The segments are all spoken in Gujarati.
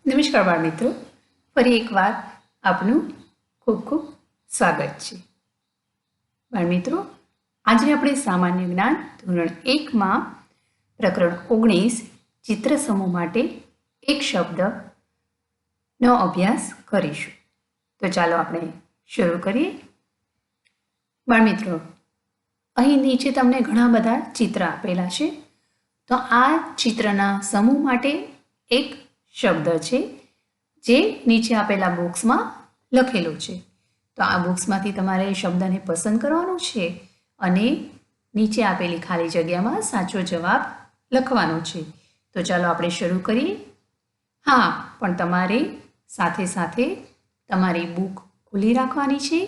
નમસ્કાર બાળ મિત્રો, ફરી એકવાર આપનું ખૂબ ખૂબ સ્વાગત છે. બાળ મિત્રો, આજે આપણે સામાન્ય જ્ઞાન ધોરણ 1માં પ્રકરણ 19 ચિત્ર સમૂહ માટે એક શબ્દનો અભ્યાસ કરીશું. તો ચાલો આપણે શરૂ કરીએ. બાળ મિત્રો, અહીં નીચે તમને ઘણા બધા ચિત્ર આપેલા છે. તો આ ચિત્રના સમૂહ માટે એક શબ્દ છે જે નીચે આપેલા બોક્સમાં લખેલો છે. તો આ બોક્સમાંથી તમારે શબ્દને પસંદ કરવાનો છે અને નીચે આપેલી ખાલી જગ્યામાં સાચો જવાબ લખવાનો છે. તો ચાલો આપણે શરૂ કરીએ. હા, પણ તમારે સાથે સાથે તમારી બુક ખુલ્લી રાખવાની છે.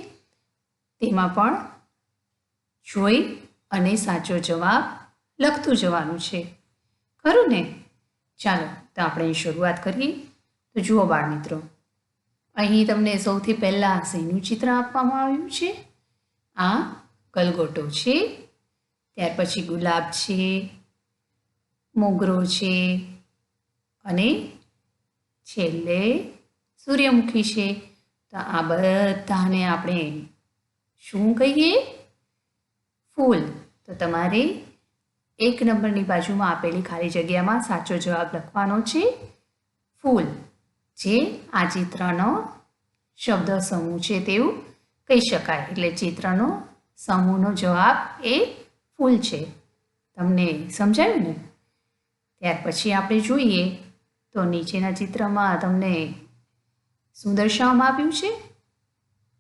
તેમાં પણ જોઈ અને સાચો જવાબ લખતું જવાનું છે. ખરું ને? ચાલો તો આપણે શરૂઆત કરીએ. તો જુઓ બાળ મિત્રો, અહીં તમને સૌથી પહેલાં શેનું ચિત્ર આપવામાં આવ્યું છે? આ ગલગોટો છે. ત્યાર પછી ગુલાબ છે, મોગરો છે અને છેલ્લે સૂર્યમુખી છે. તો આ બધાને આપણે શું કહીએ? ફૂલ. તો તમારે 1 નંબરની બાજુમાં આપેલી ખાલી જગ્યામાં સાચો જવાબ લખવાનો છે ફૂલ, જે આ ચિત્રનો શબ્દ સમૂહ છે તેવું કહી શકાય. એટલે ચિત્રનો સમૂહનો જવાબ એ ફૂલ છે. તમને સમજાયું ને? ત્યાર પછી આપણે જોઈએ તો નીચેના ચિત્રમાં તમને શું દર્શાવવામાં આવ્યું છે?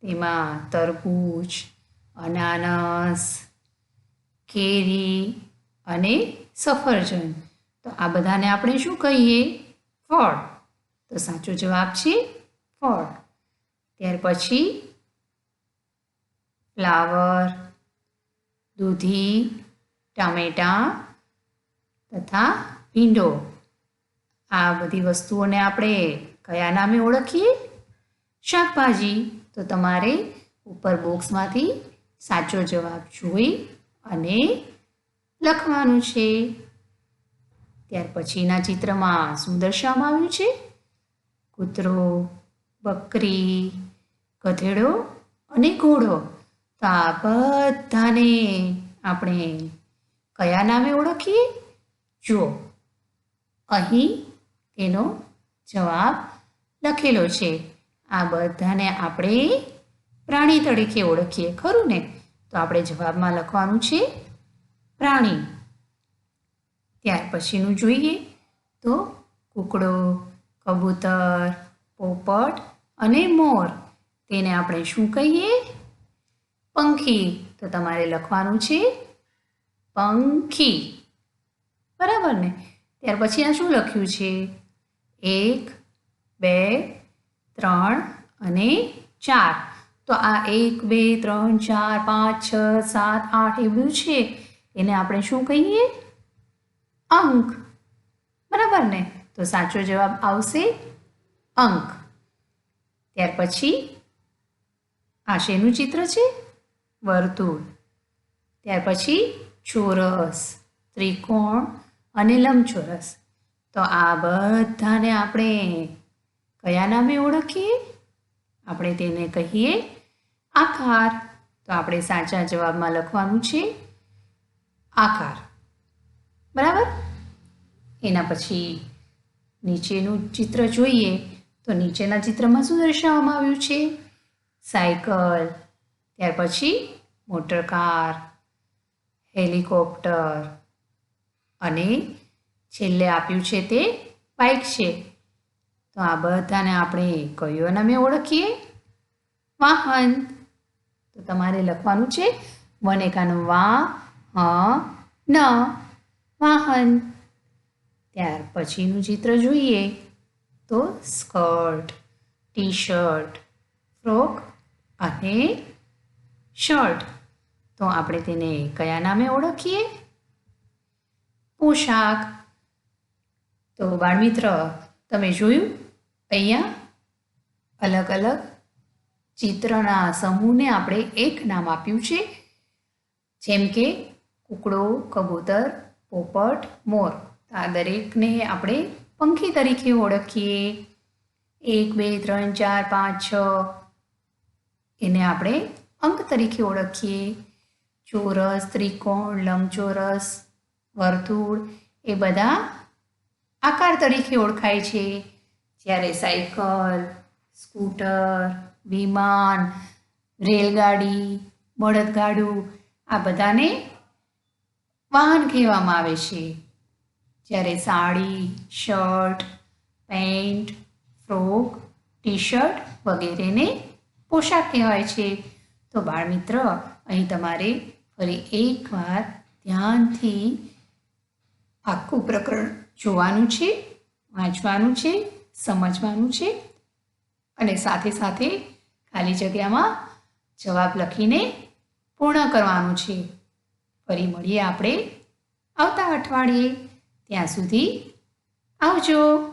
તેમાં તરબૂચ, અનાનસ, કેરી અને સફરજન. તો આ બધાને આપણે શું કહીએ? ફળ. તો સાચો જવાબ છે ફળ. ત્યાર પછી ફ્લાવર, દૂધી, ટામેટાં તથા ભીંડો. આ બધી વસ્તુઓને આપણે કયા નામે ઓળખીએ? શાકભાજી. તો તમારે ઉપર બોક્સમાંથી સાચો જવાબ જોઈ અને લખવાનું છે. ત્યાર પછીના ચિત્રમાં શું દર્શાવવામાં આવ્યું છે? કૂતરો, બકરી, ગધેડો અને ઘોડો. તો આ બધાને આપણે કયા નામે ઓળખીએ? જુઓ, અહીં તેનો જવાબ લખેલો છે. આ બધાને આપણે પ્રાણી તરીકે ઓળખીએ. ખરું ને? તો આપણે જવાબમાં લખવાનું છે પ્રાણી. ત્યાર પછીનું જોઈએ તો કૂકડો, કબૂતર, પોપટ અને મોર. તેને આપણે શું કહીએ? પંખી. તો તમારે લખવાનું છે પંખી. બરાબર ને? ત્યાર પછી આ શું લખ્યું છે? 1, 2, 3 અને 4. તો આ 1, 2, 3, 4, 5, 6, 7, 8 એવું છે. એને આપણે શું કહીએ? અંક. બરાબર ને? તો સાચો જવાબ આવશે અંક. ત્યાર પછી આ શેનું ચિત્ર છે? વર્તુળ. ત્યાર પછી ચોરસ, ત્રિકોણ અને લંબચોરસ. તો આ બધાને આપણે કયા નામે ઓળખીએ? આપણે તેને કહીએ આકાર. તો આપણે સાચા જવાબમાં લખવાનું છે આકાર. બરાબર? એના પછી નીચેનું ચિત્ર જોઈએ તો નીચેના ચિત્રમાં શું દર્શાવવામાં આવ્યું છે? સાયકલ. ત્યાર પછી મોટરકાર, હેલિકોપ્ટર અને છેલ્લે આપ્યું છે તે બાઇક છે. તો આ બધાને આપણે કયો નામે ઓળખીએ? વાહન. તો તમારે લખવાનું છે વનેકાનું ન, વાહન. ત્યાર પછીનું ચિત્ર જોઈએ તો સ્કર્ટ, ટી શર્ટ, ફ્રોક અને શર્ટ. તો આપણે તેને કયા નામે ઓળખીએ? પોશાક. તો બાળમિત્ર, તમે જોયું અહીંયા અલગ અલગ ચિત્રના સમૂહને આપણે એક નામ આપ્યું છે. જેમ કે કૂકડો, કબૂતર, પોપટ, મોર. આ દરેકને આપણે પંખી તરીકે ઓળખીએ. 1 2 3 4 5 6 એને આપણે અંક તરીકે ઓળખીએ. ચોરસ, ત્રિકોણ, લંબચોરસ, વર્તુળ એ બધા આકાર તરીકે ઓળખાય છે. જ્યારે સાયકલ, સ્કૂટર, વિમાન, રેલગાડી, બળદગાડું આ બધાને વાહન કહેવામાં આવે છે. જ્યારે sari, shirt, pant, frock, T shirt વગેરેને પોશાક કહેવાય છે. તો બાળમિત્ર અહીં તમારે ફરી એકવાર ધ્યાનથી આખું પ્રકરણ જોવાનું છે, વાંચવાનું છે, સમજવાનું છે અને સાથે સાથે ખાલી જગ્યામાં જવાબ લખીને પૂર્ણ કરવાનું છે. ફરી મળીએ આપણે આવતા અઠવાડિયે. ત્યાં સુધી આવજો.